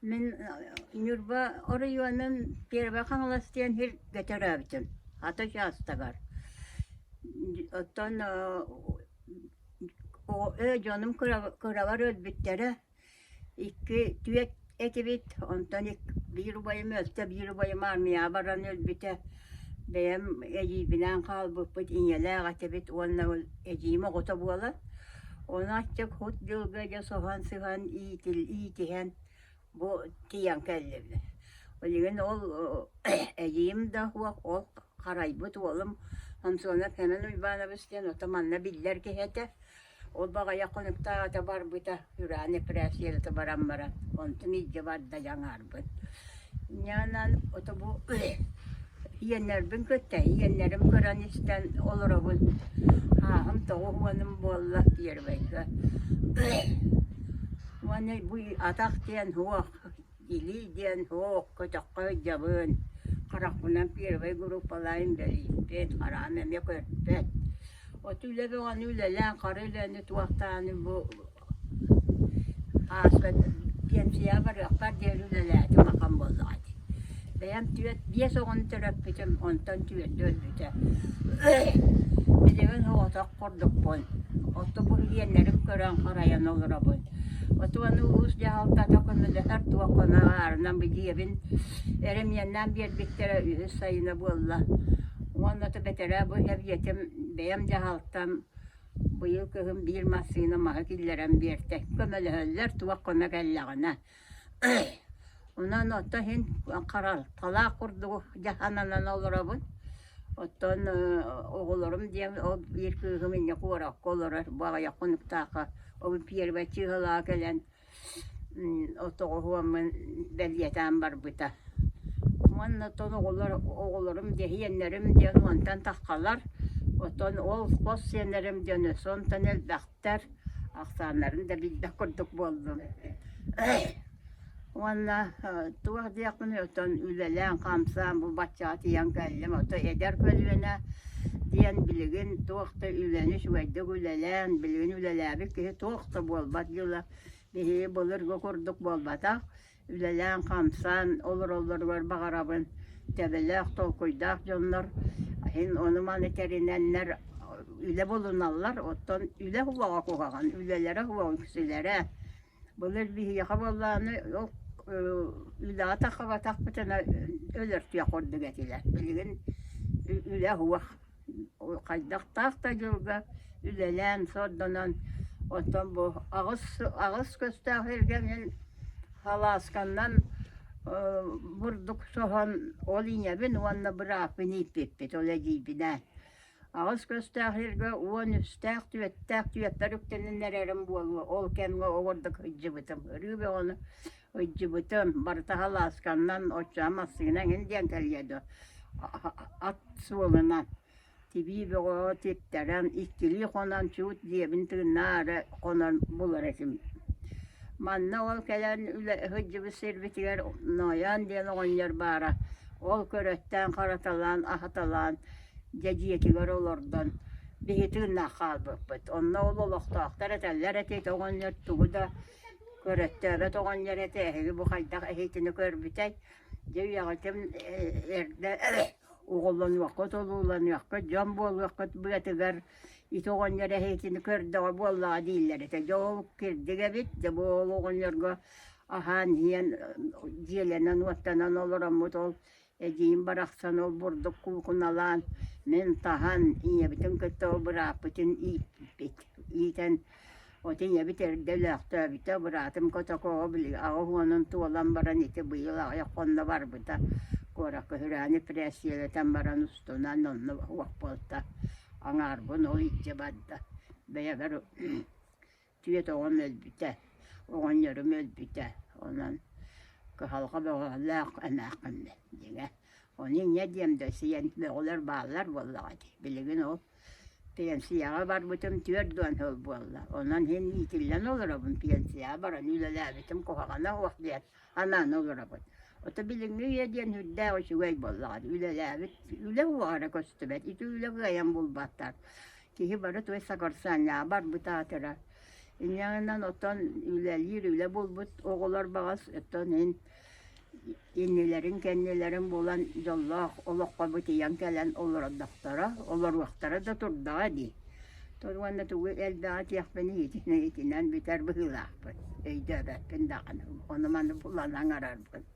Min Nurba orayının bir bakanlastiyan her götürübütüm. Hatta şastagar. Ottan o canım kıravar ölbüttere. İki tüyet etibit. Ondan bir bayım ölse bir bayım armaya baran ölbüte. Benim ecibinen kalbıpıt inyele atibit. Onunla ecime kota buala. Ona açacak hut yılgaca soğan sıhan iyi tihen. Bu tiyan kellevde. O yüzden ol ecim de ol karaybıt oğlum. Hem sonra hemen uybana bisten o tamanla biller ki hete. Ol baga yakınıp da var bıta yüreğine presiyeli de baran baran. Ontum iyice var da yanar bın. Yanan o da bu yiyenler bin kötü. Yiyenlerim kıran isten olur o bun. Ha hem de o hanım bu Allah diyer belki. Vana bu atak diyen huwa ili diyen huwa katakka jabun karakbunan bir ve grup alayım beri bet karamem yakır bet o tüyle ve onu lan karıyla ne tuğattanı bu asbet piyamsiya var yakar diğerüyle lehti makam bolladı benim tüyet bir soğan taraf bitim ondan tüyet döndüte bileğin huwa tak kurduk bun o bu yiyenlerim kıran karayan olur bun Otuan uus jahalta takımında her tuakana varından bir diyebin eremyenden bir bittere sayına bulla. Onda da betere bu hep yetim beyam jahaltam bu yıl kızım bir masina mahkillerim bir tek kömeleler tuakana gellagana. Ona nota hin karal talak kurdu jahannanan olurabın. Otan oğullarım diye o bir kızım inne kurak olur bağa yakınık taka. O bir piyer ve çığlığa gelen o toğuğumun belyeten var bıta. Onunla tonu oğullarım diye yiyenlerim diye ondan takkalar. O ton ol kos yiyenlerim diye sontan el daktar. Aksanlarını da bir de kurduk buldum. Onunla tuğ diyakını o ton ülelen kamsam bu batçatı yan geldim. O da eder kölüne. Diyen bilgin tuğda üleniş ve de ülelen bilgin ülelabik ki tuğda bolbat yıla bihi bulur gokurduk bolbata ülelen kamsan olur var bağarabın tebelek tolkuydak jonlar hin onu maneterinenler üle bulunallar ottan üle huvağa koğagan ülelere huvağa kişilere bulur bihi yakabollarını yok üle atakava takbıtına ölürt yakordu getiler bilgin üle huvağa o kaydak da yılga ülelen sordanan ondan bu ağız göstergen halaskandan vurduk soğan olinya bin onunla bırak beni ipipit olacak bine ağız göstergen on üstek tüyet perüktenin nererim bu ol kendine ovurduk hıcıbıtım rübe onu hıcıbıtım barta halaskandan o çamasıyla indiyen geliyordu at suğulunan Tibi ve o tipteren ikili konan çut diye bintin nare konan bularesim. Manna ol gelen üle hıcı bir servitiler noyan diye on yer bara. Ol körötten karatalan ahatalan ceciyetiler olurdan. Bihitin nakalbıpıt. Onna ol olukta eteller eti toğun yer tuğda körötte ve toğun yer eti bu kaydak ehitini körbütey. Ceviyatim erde oğullan vakit oğullan vakit cam bol vakit bıraktılar itoğun yere heytini kördü bolla değiller te çok kirdige bitti bu oğullarga ahan hiyen cilenen vattanan olur amut eciğim bıraksan ol burduk kulkunalan men tahan iye bütün kötü ol bırak bütün iyiten o tiye biter delakta biter bıraktım kotako bili ağuğunun tuğulan baran iti bu yıl ayakkonda var bıta Korakka hyrääni pressiele tämärän ustuna nonna huoppolta angarbon olitse badda. Beäver työtä on melpitä. On järä melpitä. Onan kahalka beolak anaqanne. Diga. Onin yedemde siyen beolar bağlar vallahi. Bilgin o. Pensiyaga var bütün tyördön hol bolla. Onan hen itillen olurabın pensiyaga baran ülelääbitim kohagana huoqdiat. Anan olurabın. Ota bilinmiyor yediyen hüdde o şüvey bolladı. Ülelabit, üle huvara kostübet. İti üle gayan bulbatlar. Ki hibarı toy sakarsan ya bar bu tatıra. İnyanından otan ülelir üle bulbut oğullar bağız otan innilerin kendilerin bulan jollah olakka bitiyan gelen olur doktora olur vaktara da turda di. Torwanda tu elde atiyak beni itinen biter bıhılak. Eyde ben dağınım. Onu manı bulan arar ben.